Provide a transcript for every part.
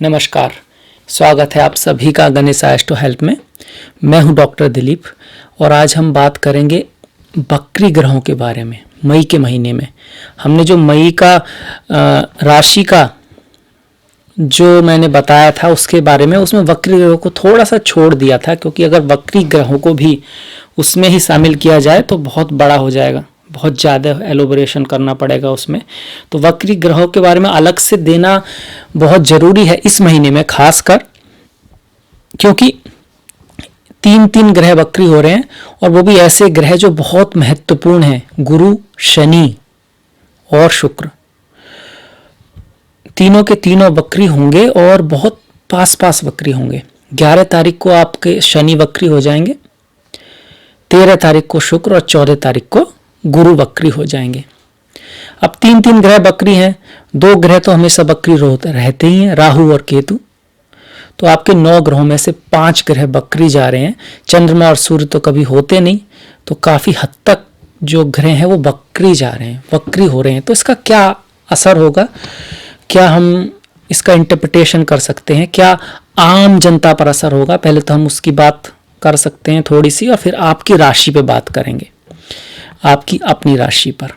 नमस्कार, स्वागत है आप सभी का गणेश एस्ट्रो हेल्प में। मैं हूं डॉक्टर दिलीप और आज हम बात करेंगे बकरी ग्रहों के बारे में। मई के महीने में हमने जो मई का राशि का जो मैंने बताया था उसके बारे में, उसमें वक्री ग्रहों को थोड़ा सा छोड़ दिया था, क्योंकि अगर वक्री ग्रहों को भी उसमें ही शामिल किया जाए तो बहुत बड़ा हो जाएगा, बहुत ज़्यादा एलोबरेशन करना पड़ेगा उसमें। तो वक्री ग्रहों के बारे में अलग से देना बहुत ज़रूरी है इस महीने में, खासकर क्योंकि तीन ग्रह वक्री हो रहे हैं और वो भी ऐसे ग्रह जो बहुत महत्वपूर्ण हैं। गुरु, शनि और शुक्र, तीनों के तीनों वक्री होंगे और बहुत पास पास वक्री होंगे। 11 तारीख को आपके शनि वक्री हो जाएंगे, 13 तारीख को शुक्र और 14 तारीख को गुरु वक्री हो जाएंगे। अब तीन ग्रह वक्री हैं, 2 ग्रह तो हमेशा वक्री रहते ही हैं, राहु और केतु। तो आपके 9 ग्रहों में से 5 ग्रह वक्री जा रहे हैं। चंद्रमा और सूर्य तो कभी होते नहीं, तो काफी हद तक जो ग्रह हैं वो वक्री जा रहे हैं, वक्री हो रहे हैं। तो इसका क्या असर होगा, क्या हम इसका इंटरप्रिटेशन कर सकते हैं, क्या आम जनता पर असर होगा, पहले तो हम उसकी बात कर सकते हैं थोड़ी सी, और फिर आपकी राशि पे बात करेंगे, आपकी अपनी राशि पर।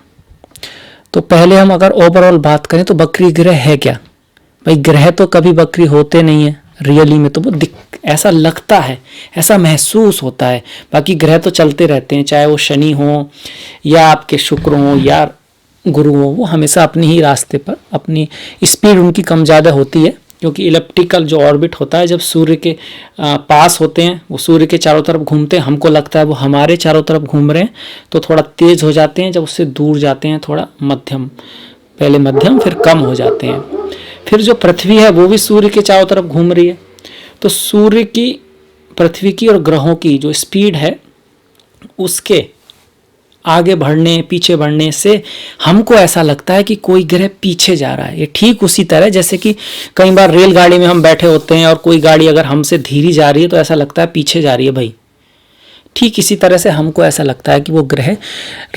तो पहले हम अगर ओवरऑल बात करें तो वक्री ग्रह है क्या। भाई, ग्रह तो कभी वक्री होते नहीं है रियली में, तो वो ऐसा लगता है, ऐसा महसूस होता है। बाकी ग्रह तो चलते रहते हैं, चाहे वो शनि हो या आपके शुक्र हो या गुरु हो, वो हमेशा अपने ही रास्ते पर, अपनी स्पीड उनकी कम ज़्यादा होती है, क्योंकि इलेप्टिकल जो ऑर्बिट होता है, जब सूर्य के पास होते हैं, वो सूर्य के चारों तरफ घूमते हैं, हमको लगता है वो हमारे चारों तरफ घूम रहे हैं, तो थोड़ा तेज हो जाते हैं। जब उससे दूर जाते हैं थोड़ा मध्यम, पहले मध्यम फिर कम हो जाते हैं। फिर जो पृथ्वी है वो भी सूर्य के चारों तरफ घूम रही है। तो सूर्य की, पृथ्वी की और ग्रहों की जो स्पीड है, उसके आगे बढ़ने पीछे बढ़ने से हमको ऐसा लगता है कि कोई ग्रह पीछे जा रहा है। ये ठीक उसी तरह जैसे कि कई बार रेलगाड़ी में हम बैठे होते हैं और कोई गाड़ी अगर हमसे धीरे जा रही है तो ऐसा लगता है पीछे जा रही है भाई। ठीक इसी तरह से हमको ऐसा लगता है कि वो ग्रह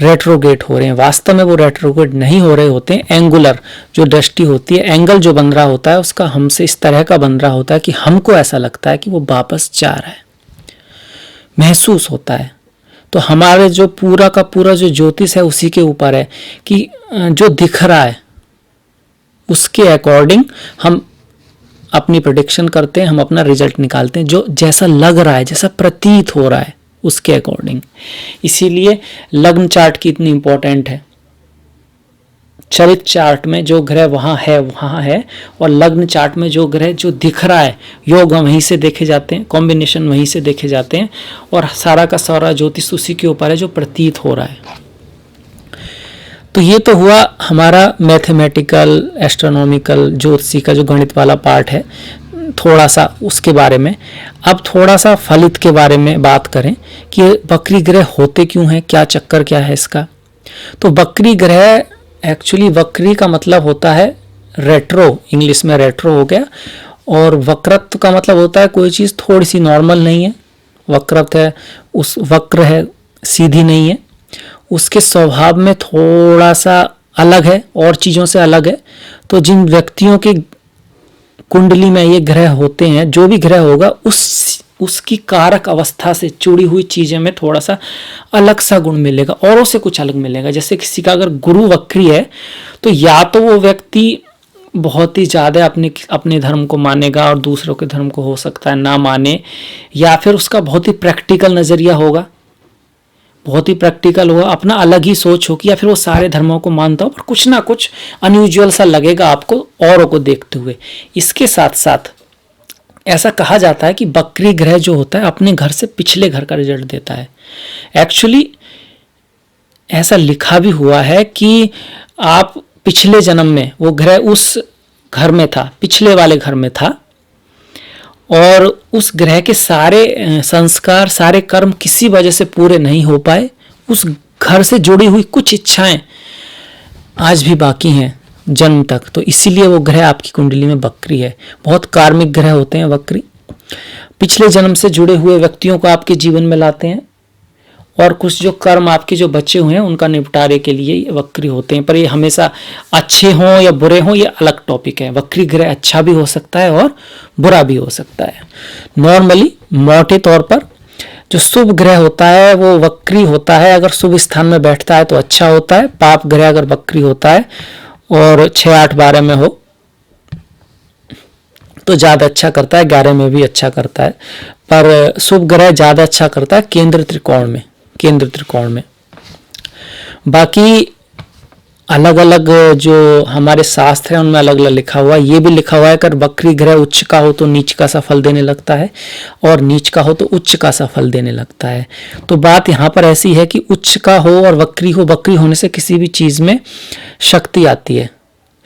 रेट्रोग्रेड हो रहे हैं। वास्तव में वो रेट्रोग्रेड नहीं हो रहे होते हैं। एंगुलर जो दृष्टि होती है, एंगल जो बन रहा होता है उसका हमसे इस तरह का बन रहा होता है कि हमको ऐसा लगता है कि वो वापस जा रहा है, महसूस होता है। तो हमारे जो पूरा का पूरा जो ज्योतिष है उसी के ऊपर है कि जो दिख रहा है उसके अकॉर्डिंग हम अपनी प्रेडिक्शन करते हैं, हम अपना रिजल्ट निकालते हैं, जो जैसा लग रहा है, जैसा प्रतीत हो रहा है उसके अकॉर्डिंग। इसीलिए लग्न चार्ट की इतनी इंपॉर्टेंट है। चरित्र चार्ट में जो ग्रह वहाँ है, और लग्न चार्ट में जो ग्रह जो दिख रहा है, योग वहीं से देखे जाते हैं, कॉम्बिनेशन वहीं से देखे जाते हैं, और सारा का सारा ज्योतिष उसी के ऊपर है जो प्रतीत हो रहा है। तो ये तो हुआ हमारा मैथमेटिकल, एस्ट्रोनॉमिकल, ज्योतिषी का जो गणित वाला पार्ट है, थोड़ा सा उसके बारे में। अब थोड़ा सा फलित के बारे में बात करें कि वक्री ग्रह होते क्यों हैं, क्या चक्कर क्या है इसका। तो वक्री ग्रह, एक्चुअली वक्री का मतलब होता है रेट्रो, इंग्लिश में रेट्रो हो गया, और वक्रत्व का मतलब होता है कोई चीज़ थोड़ी सी नॉर्मल नहीं है, वक्रत्व है, उस वक्र है, सीधी नहीं है, उसके स्वभाव में थोड़ा सा अलग है, और चीज़ों से अलग है। तो जिन व्यक्तियों के कुंडली में ये ग्रह होते हैं, जो भी ग्रह होगा उसकी कारक अवस्था से जुड़ी हुई चीज़ें में थोड़ा सा अलग सा गुण मिलेगा, औरों से कुछ अलग मिलेगा। जैसे किसी का अगर गुरु वक्री है तो या तो वो व्यक्ति बहुत ही ज़्यादा अपने धर्म को मानेगा और दूसरों के धर्म को हो सकता है ना माने, या फिर उसका बहुत ही प्रैक्टिकल नज़रिया होगा, बहुत ही प्रैक्टिकल होगा, अपना अलग ही सोच होगी, या फिर वो सारे धर्मों को मानता हो पर कुछ ना कुछ अनयूजुअल सा लगेगा आपको औरों को देखते हुए। इसके साथ साथ ऐसा कहा जाता है कि वक्री ग्रह जो होता है अपने घर से पिछले घर का रिजल्ट देता है। एक्चुअली ऐसा लिखा भी हुआ है कि आप पिछले जन्म में वो ग्रह उस घर में था, पिछले वाले घर में था, और उस ग्रह के सारे संस्कार, सारे कर्म किसी वजह से पूरे नहीं हो पाए। उस घर से जुड़ी हुई कुछ इच्छाएं आज भी बाकी हैं जन्म तक, तो इसीलिए वो ग्रह आपकी कुंडली में वक्री है। बहुत कार्मिक ग्रह होते हैं वक्री, पिछले जन्म से जुड़े हुए व्यक्तियों को आपके जीवन में लाते हैं, और कुछ जो कर्म आपके जो बचे हुए हैं उनका निपटारे के लिए ये वक्री होते हैं। पर ये हमेशा अच्छे हों या बुरे हों ये अलग टॉपिक है। वक्री ग्रह अच्छा भी हो सकता है और बुरा भी हो सकता है। नॉर्मली मोटे तौर पर जो शुभ ग्रह होता है वो वक्री होता है। अगर शुभ स्थान में बैठता है तो अच्छा होता है। पाप ग्रह अगर वक्री होता है और 6, 8, 12 में हो तो ज़्यादा अच्छा करता है, 11 में भी अच्छा करता है। पर शुभ ग्रह ज़्यादा अच्छा करता है केंद्र त्रिकोण में, केंद्र त्रिकोण में। बाकी अलग अलग जो हमारे शास्त्र हैं उनमें अलग अलग लिखा हुआ है। ये भी लिखा हुआ है अगर वक्री ग्रह उच्च का हो तो नीच का सा फल देने लगता है और नीच का हो तो उच्च का सा फल देने लगता है। तो बात यहाँ पर ऐसी है कि उच्च का हो और वक्री हो, वक्री होने से किसी भी चीज़ में शक्ति आती है,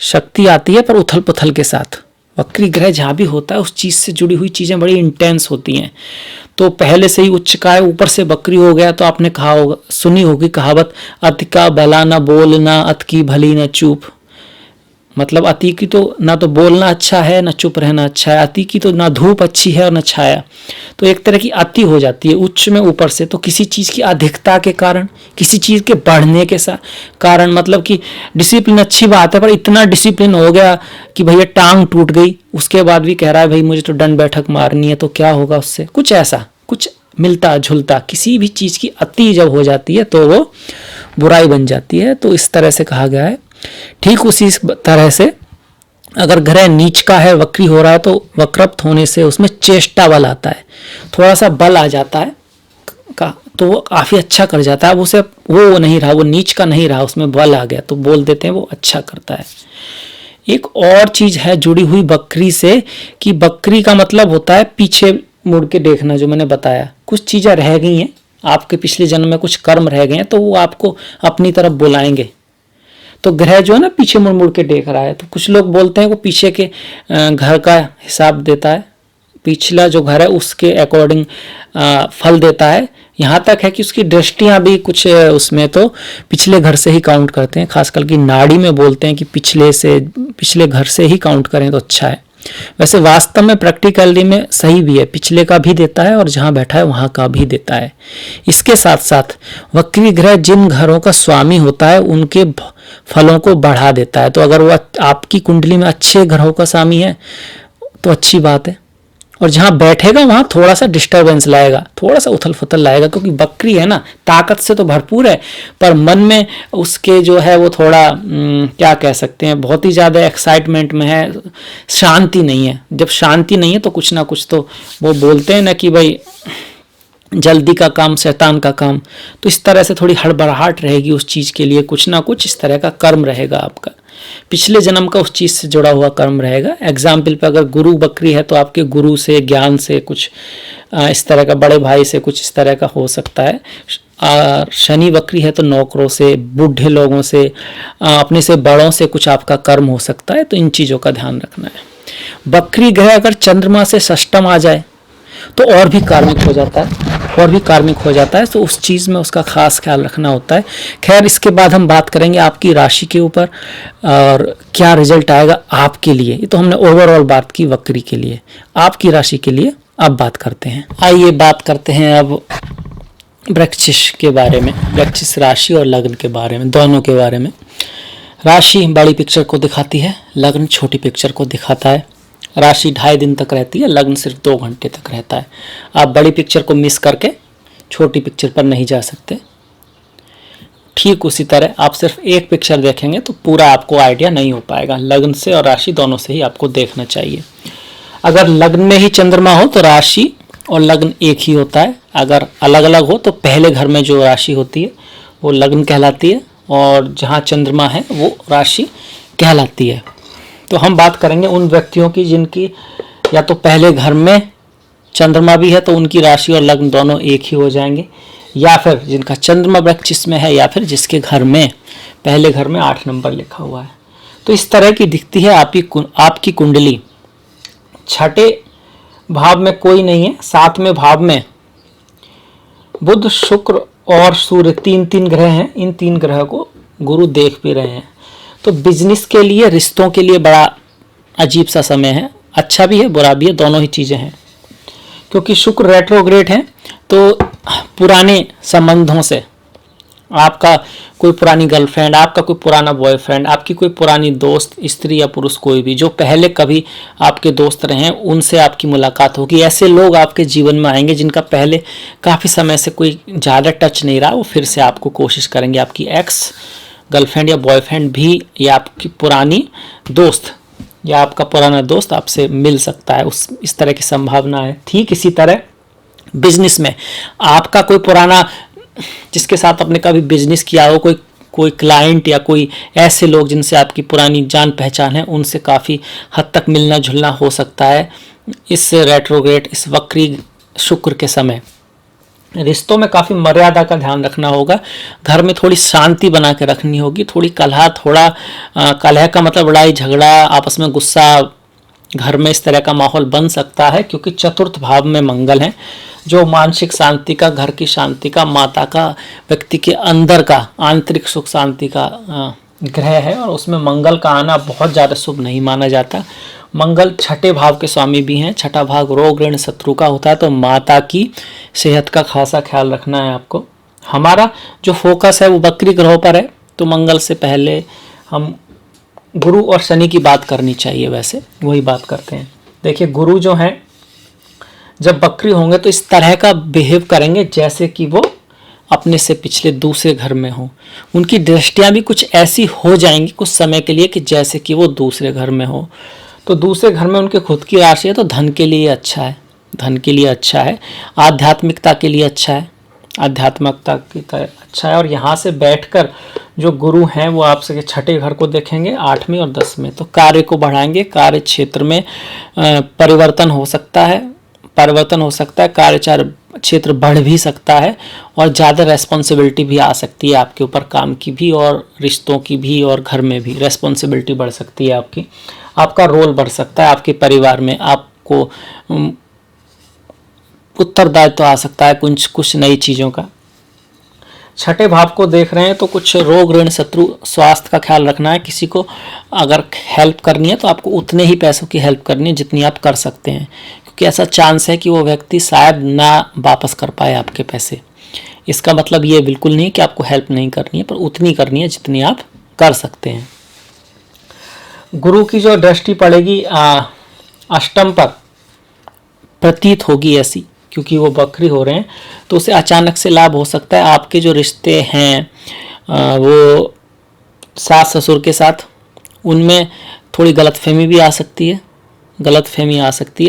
शक्ति आती है पर उथल पुथल के साथ। वक्री ग्रह जहाँ भी होता है उस चीज़ से जुड़ी हुई चीज़ें बड़ी इंटेंस होती हैं। तो पहले से ही उच्च का है, ऊपर से वक्री हो गया तो आपने कहा होगा, सुनी होगी कहावत, अति का भला न बोलना, अति की भली न चुप। मतलब अति की तो ना तो बोलना अच्छा है ना चुप रहना अच्छा है, अति की तो ना धूप अच्छी है और ना छाया। तो एक तरह की अति हो जाती है उच्च में ऊपर से। तो किसी चीज़ की अधिकता के कारण, किसी चीज़ के बढ़ने के कारण, मतलब कि डिसिप्लिन अच्छी बात है पर इतना डिसिप्लिन हो गया कि भैया टांग टूट गई, उसके बाद भी कह रहा है भाई मुझे तो दंड बैठक मारनी है, तो क्या होगा उससे? कुछ ऐसा, कुछ मिलता जुलता, किसी भी चीज़ की अति जब हो जाती है तो वो बुराई बन जाती है। तो इस तरह से कहा गया है। ठीक उसी तरह से अगर ग्रह नीच का है, वक्री हो रहा है, तो वक्रप्त होने से उसमें चेष्टा बल आता है, थोड़ा सा बल आ जाता है का, तो वो काफ़ी अच्छा कर जाता है। अब उसे वो नहीं रहा, वो नीच का नहीं रहा, उसमें बल आ गया तो बोल देते हैं वो अच्छा करता है। एक और चीज़ है जुड़ी हुई बकरी से कि बकरी का मतलब होता है पीछे मुड़ के देखना। जो मैंने बताया कुछ चीज़ें रह गई हैं आपके पिछले जन्म में, कुछ कर्म रह गए हैं तो वो आपको अपनी तरफ बुलाएंगे। तो ग्रह जो है ना पीछे मुड़ मुड़ के देख रहा है, तो कुछ लोग बोलते हैं वो पीछे के घर का हिसाब देता है, पिछला जो घर है उसके अकॉर्डिंग फल देता है। यहाँ तक है कि उसकी दृष्टियाँ भी कुछ उसमें तो पिछले घर से ही काउंट करते हैं। खासकर कि नाड़ी में बोलते हैं कि पिछले घर से ही काउंट करें तो अच्छा है। वैसे वास्तव में प्रैक्टिकली में सही भी है, पिछले का भी देता है और जहाँ बैठा है वहाँ का भी देता है। इसके साथ साथ वक्री ग्रह जिन घरों का स्वामी होता है उनके फलों को बढ़ा देता है। तो अगर वो आपकी कुंडली में अच्छे ग्रहों का स्वामी है तो अच्छी बात है, और जहाँ बैठेगा वहाँ थोड़ा सा डिस्टर्बेंस लाएगा, थोड़ा सा उथल फुथल लाएगा, क्योंकि बकरी है ना, ताकत से तो भरपूर है पर मन में उसके जो है वो थोड़ा क्या कह सकते हैं, बहुत ही ज़्यादा एक्साइटमेंट में है, शांति नहीं है। जब शांति नहीं है तो कुछ ना कुछ तो वो बोलते हैं ना कि भाई जल्दी का काम शैतान का काम। तो इस तरह से थोड़ी हड़बड़ाहट रहेगी उस चीज़ के लिए, कुछ ना कुछ इस तरह का कर्म रहेगा आपका, पिछले जन्म का उस चीज़ से जुड़ा हुआ कर्म रहेगा। एग्जाम्पल पे अगर गुरु बकरी है तो आपके गुरु से, ज्ञान से, कुछ इस तरह का, बड़े भाई से कुछ इस तरह का हो सकता है। शनि बकरी है तो नौकरों से, बूढ़े लोगों से, अपने से बड़ों से कुछ आपका कर्म हो सकता है। तो इन चीज़ों का ध्यान रखना है। बकरी ग्रह अगर चंद्रमा से षष्टम आ जाए तो और भी कार्मिक हो जाता है, और भी कार्मिक हो जाता है। तो उस चीज़ में उसका खास ख्याल रखना होता है। खैर इसके बाद हम बात करेंगे आपकी राशि के ऊपर और क्या रिजल्ट आएगा आपके लिए। ये तो हमने ओवरऑल बात की वक्री के लिए, आपकी राशि के लिए अब बात करते हैं। आइए बात करते हैं अब वृश्चिक के बारे में, वृश्चिक राशि और लग्न के बारे में, दोनों के बारे में। राशि बड़ी पिक्चर को दिखाती है, लग्न छोटी पिक्चर को दिखाता है। राशि 2.5 दिन तक रहती है, लग्न सिर्फ 2 घंटे तक रहता है। आप बड़ी पिक्चर को मिस करके छोटी पिक्चर पर नहीं जा सकते। ठीक उसी तरह आप सिर्फ एक पिक्चर देखेंगे तो पूरा आपको आइडिया नहीं हो पाएगा। लग्न से और राशि दोनों से ही आपको देखना चाहिए। अगर लग्न में ही चंद्रमा हो तो राशि और लग्न एक ही होता है। अगर अलग अलग हो तो पहले घर में जो राशि होती है वो लग्न कहलाती है और जहाँ चंद्रमा है वो राशि कहलाती है। तो हम बात करेंगे उन व्यक्तियों की जिनकी या तो पहले घर में चंद्रमा भी है तो उनकी राशि और लग्न दोनों एक ही हो जाएंगे, या फिर जिनका चंद्रमा वृश्चिक में है, या फिर जिसके घर में पहले घर में 8 नंबर लिखा हुआ है। तो इस तरह की दिखती है आपकी कुंडली। छठे भाव में कोई नहीं है, 7वें भाव में बुध, शुक्र और सूर्य 3 ग्रह हैं। इन 3 ग्रह को गुरु देख भी रहे हैं। तो बिजनेस के लिए, रिश्तों के लिए बड़ा अजीब सा समय है। अच्छा भी है बुरा भी है, दोनों ही चीज़ें हैं। क्योंकि शुक्र रेट्रोग्रेड है तो पुराने संबंधों से, आपका कोई पुरानी गर्लफ्रेंड, आपका कोई पुराना बॉयफ्रेंड, आपकी कोई पुरानी दोस्त, स्त्री या पुरुष कोई भी जो पहले कभी आपके दोस्त रहे हैं, उनसे आपकी मुलाकात होगी। ऐसे लोग आपके जीवन में आएंगे जिनका पहले काफ़ी समय से कोई ज़्यादा टच नहीं रहा, वो फिर से आपको कोशिश करेंगे। आपकी एक्स गर्लफ्रेंड या बॉयफ्रेंड भी, या आपकी पुरानी दोस्त या आपका पुराना दोस्त आपसे मिल सकता है, इस तरह की संभावना है। ठीक इसी तरह बिजनेस में आपका कोई पुराना, जिसके साथ आपने कभी बिजनेस किया हो, कोई क्लाइंट या कोई ऐसे लोग जिनसे आपकी पुरानी जान पहचान है, उनसे काफ़ी हद तक मिलना जुलना हो सकता है इस रेट्रोग्रेड, इस वक्री शुक्र के समय। रिश्तों में काफ़ी मर्यादा का ध्यान रखना होगा। घर में थोड़ी शांति बना के रखनी होगी। थोड़ी कलह का मतलब लड़ाई झगड़ा, आपस में गुस्सा, घर में इस तरह का माहौल बन सकता है, क्योंकि चतुर्थ भाव में मंगल है जो मानसिक शांति का, घर की शांति का, माता का, व्यक्ति के अंदर का आंतरिक सुख शांति का ग्रह है, और उसमें मंगल का आना बहुत ज़्यादा शुभ नहीं माना जाता। मंगल छठे भाव के स्वामी भी हैं। छठा भाव रोग ऋण शत्रु का होता है, तो माता की सेहत का खासा ख्याल रखना है आपको। हमारा जो फोकस है वो वक्री ग्रहों पर है, तो मंगल से पहले हम गुरु और शनि की बात करनी चाहिए। वैसे वही बात करते हैं। देखिए, गुरु जो हैं जब वक्री होंगे तो इस तरह का बिहेव करेंगे जैसे कि वो अपने से पिछले दूसरे घर में हो। उनकी दृष्टियां भी कुछ ऐसी हो जाएंगी कुछ समय के लिए कि जैसे कि वो दूसरे घर में हो। तो दूसरे घर में उनके खुद की राशि है, तो धन के लिए अच्छा है, धन के लिए अच्छा है, आध्यात्मिकता के लिए अच्छा है, आध्यात्मिकता की तरह अच्छा है। और यहाँ से बैठकर जो गुरु हैं वो आपसे छठे घर को देखेंगे, 8वें और 10वें, तो कार्य को बढ़ाएंगे। कार्य क्षेत्र में परिवर्तन हो सकता है, कार्य क्षेत्र बढ़ भी सकता है, और ज़्यादा रेस्पॉन्सिबिलिटी भी आ सकती है आपके ऊपर, काम की भी और रिश्तों की भी, और घर में भी रेस्पॉन्सिबिलिटी बढ़ सकती है आपकी। आपका रोल बढ़ सकता है आपके परिवार में, आपको उत्तरदायित्व आ सकता है कुछ नई चीज़ों का। छठे भाव को देख रहे हैं तो कुछ रोग ऋण शत्रु, स्वास्थ्य का ख्याल रखना है। किसी को अगर हेल्प करनी है तो आपको उतने ही पैसों की हेल्प करनी है जितनी आप कर सकते हैं, क्योंकि ऐसा चांस है कि वो व्यक्ति शायद ना वापस कर पाए आपके पैसे। इसका मतलब ये बिल्कुल नहीं कि आपको हेल्प नहीं करनी है, पर उतनी करनी है जितनी आप कर सकते हैं। गुरु की जो दृष्टि पड़ेगी अष्टम पर प्रतीत होगी ऐसी, क्योंकि वो वक्री हो रहे हैं, तो उसे अचानक से लाभ हो सकता है। आपके जो रिश्ते हैं वो सास ससुर के साथ, उनमें थोड़ी गलतफहमी भी आ सकती है,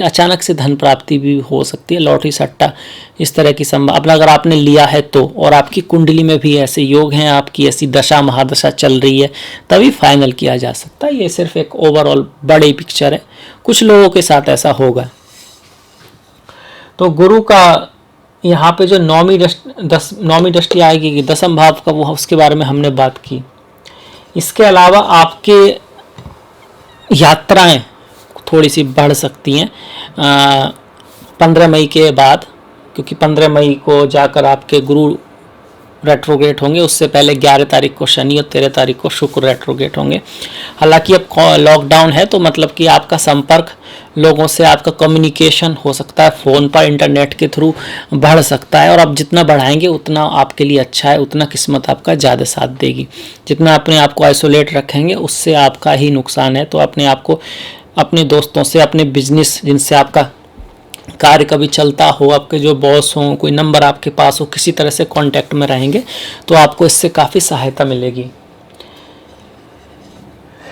अचानक से धन प्राप्ति भी हो सकती है, लॉटरी सट्टा इस तरह की संभावना अगर आपने लिया है तो, और आपकी कुंडली में भी ऐसे योग हैं, आपकी ऐसी दशा महादशा चल रही है, तभी फाइनल किया जा सकता है। ये सिर्फ एक ओवरऑल बड़ी पिक्चर है, कुछ लोगों के साथ ऐसा होगा। तो गुरु का यहाँ पे जो नौवीं दृष्टि आएगी कि 10वें भाव का, वो उसके बारे में हमने बात की। इसके अलावा आपके यात्राएं थोड़ी सी बढ़ सकती हैं 15 मई के बाद, क्योंकि 15 मई को जाकर आपके गुरु रेट्रोगेट होंगे। उससे पहले 11 तारीख को शनि और 13 तारीख को शुक्र रेट्रोगेट होंगे। हालांकि अब लॉकडाउन है, तो मतलब कि आपका संपर्क लोगों से, आपका कम्युनिकेशन हो सकता है फ़ोन पर, इंटरनेट के थ्रू बढ़ सकता है, और आप जितना बढ़ाएंगे उतना आपके लिए अच्छा है, उतना किस्मत आपका ज़्यादा साथ देगी। जितना अपने आप को आइसोलेट रखेंगे उससे आपका ही नुकसान है। तो अपने आप को अपने दोस्तों से, अपने बिजनेस जिनसे आपका कार्य कभी चलता हो, आपके जो बॉस हों, कोई नंबर आपके पास हो, किसी तरह से कांटेक्ट में रहेंगे तो आपको इससे काफ़ी सहायता मिलेगी।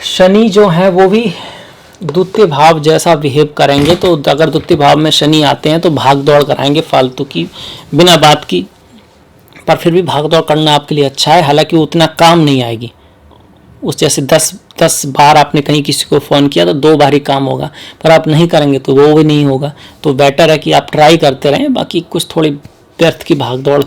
शनि जो है वो भी द्वितीय भाव जैसा बिहेव करेंगे, तो अगर द्वितीय भाव में शनि आते हैं तो भाग दौड़ कराएंगे फालतू की, बिना बात की, पर फिर भी भाग दौड़ करना आपके लिए अच्छा है। हालांकि उतना काम नहीं आएगी, उस जैसे 10 बार आपने कहीं किसी को फ़ोन किया तो 2 बार ही काम होगा, पर आप नहीं करेंगे तो वो भी नहीं होगा। तो बेटर है कि आप ट्राई करते रहें। बाकी कुछ थोड़ी व्यर्थ की भागदौड़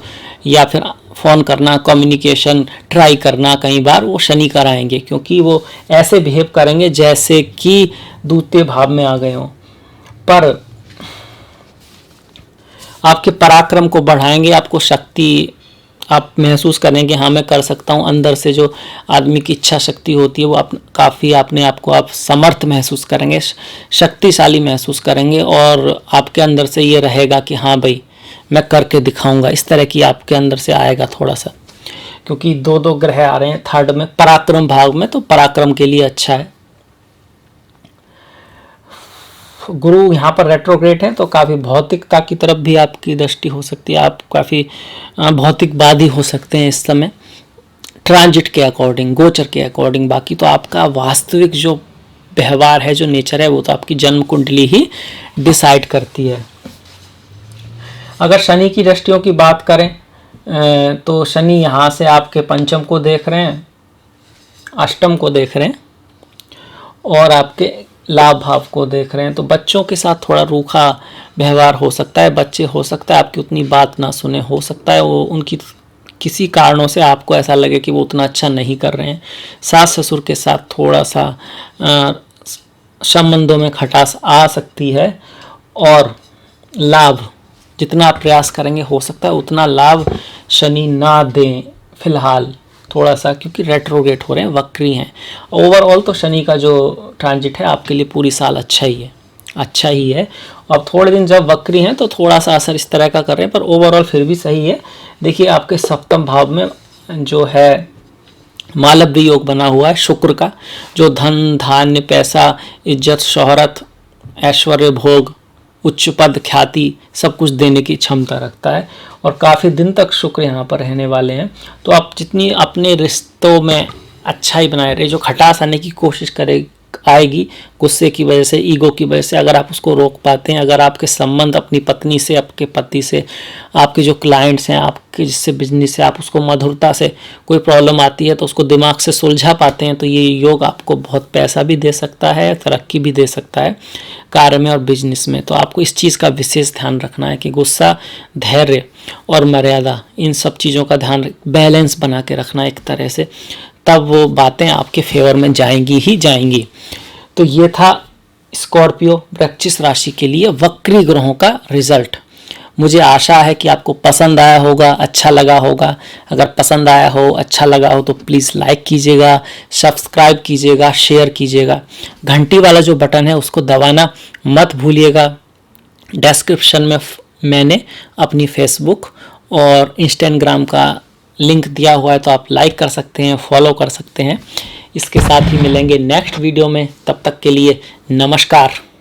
या फिर फ़ोन करना, कम्युनिकेशन ट्राई करना कई बार, वो शनि कराएंगे, क्योंकि वो ऐसे बिहेव करेंगे जैसे कि द्वितीय भाव में आ गए हों। पर आपके पराक्रम को बढ़ाएंगे, आपको शक्ति, आप महसूस करेंगे हाँ मैं कर सकता हूँ। अंदर से जो आदमी की इच्छा शक्ति होती है वो आप काफ़ी अपने आप को आप समर्थ महसूस करेंगे, शक्तिशाली महसूस करेंगे, और आपके अंदर से ये रहेगा कि हाँ भाई मैं करके दिखाऊंगा, इस तरह की आपके अंदर से आएगा थोड़ा सा, क्योंकि 2 ग्रह आ रहे हैं थर्ड में, पराक्रम भाव में, तो पराक्रम के लिए अच्छा है। गुरु यहाँ पर रेट्रोग्रेड है तो काफ़ी भौतिकता की तरफ भी आपकी दृष्टि हो सकती है, आप काफ़ी भौतिकवादी हो सकते हैं इस समय ट्रांजिट के अकॉर्डिंग, गोचर के अकॉर्डिंग। बाकी तो आपका वास्तविक जो व्यवहार है, जो नेचर है, वो तो आपकी जन्म कुंडली ही डिसाइड करती है। अगर शनि की दृष्टियों की बात करें तो शनि यहाँ से आपके पंचम को देख रहे हैं, अष्टम को देख रहे हैं और आपके लाभ भाव को देख रहे हैं। तो बच्चों के साथ थोड़ा रूखा व्यवहार हो सकता है, बच्चे हो सकता है आपकी उतनी बात ना सुने, हो सकता है वो उनकी किसी कारणों से आपको ऐसा लगे कि वो उतना अच्छा नहीं कर रहे हैं। सास ससुर के साथ थोड़ा सा संबंधों में खटास आ सकती है और लाभ जितना आप प्रयास करेंगे हो सकता है उतना लाभ शनि ना दें फिलहाल, थोड़ा सा, क्योंकि रेट्रोगेट हो रहे हैं, वक्री हैं। ओवरऑल तो शनि का जो ट्रांजिट है आपके लिए पूरी साल अच्छा ही है, अच्छा ही है। अब थोड़े दिन जब वक्री हैं तो थोड़ा सा असर इस तरह का कर रहे हैं, पर ओवरऑल फिर भी सही है। देखिए आपके सप्तम भाव में जो है मालव्य योग बना हुआ है शुक्र का, जो धन धान्य पैसा इज्जत शोहरत ऐश्वर्य भोग उच्च पद ख्याति सब कुछ देने की क्षमता रखता है और काफ़ी दिन तक शुक्र यहाँ पर रहने वाले हैं। तो आप जितनी अपने रिश्तों में अच्छाई बनाए रहे, जो खटास आने की कोशिश करे आएगी गुस्से की वजह से, ईगो की वजह से, अगर आप उसको रोक पाते हैं, अगर आपके संबंध अपनी पत्नी से, आपके पति से, आपके जो क्लाइंट्स हैं, आपके जिससे बिजनेस है, आप उसको मधुरता से, कोई प्रॉब्लम आती है तो उसको दिमाग से सुलझा पाते हैं, तो ये योग आपको बहुत पैसा भी दे सकता है, तरक्की भी दे सकता है कार्य में और बिजनेस में। तो आपको इस चीज़ का विशेष ध्यान रखना है कि गुस्सा, धैर्य और मर्यादा, इन सब चीज़ों का ध्यान, बैलेंस बना के रखना एक तरह से, तब वो बातें आपके फेवर में जाएंगी ही जाएंगी। तो ये था स्कॉर्पियो वृश्चिक राशि के लिए वक्री ग्रहों का रिजल्ट। मुझे आशा है कि आपको पसंद आया होगा, अच्छा लगा होगा। अगर पसंद आया हो, अच्छा लगा हो तो प्लीज़ लाइक कीजिएगा, सब्सक्राइब कीजिएगा, शेयर कीजिएगा। घंटी वाला जो बटन है उसको दबाना मत भूलिएगा। डिस्क्रिप्शन में मैंने अपनी फेसबुक और इंस्टाग्राम का लिंक दिया हुआ है, तो आप लाइक कर सकते हैं, फॉलो कर सकते हैं। इसके साथ ही मिलेंगे नेक्स्ट वीडियो में, तब तक के लिए नमस्कार।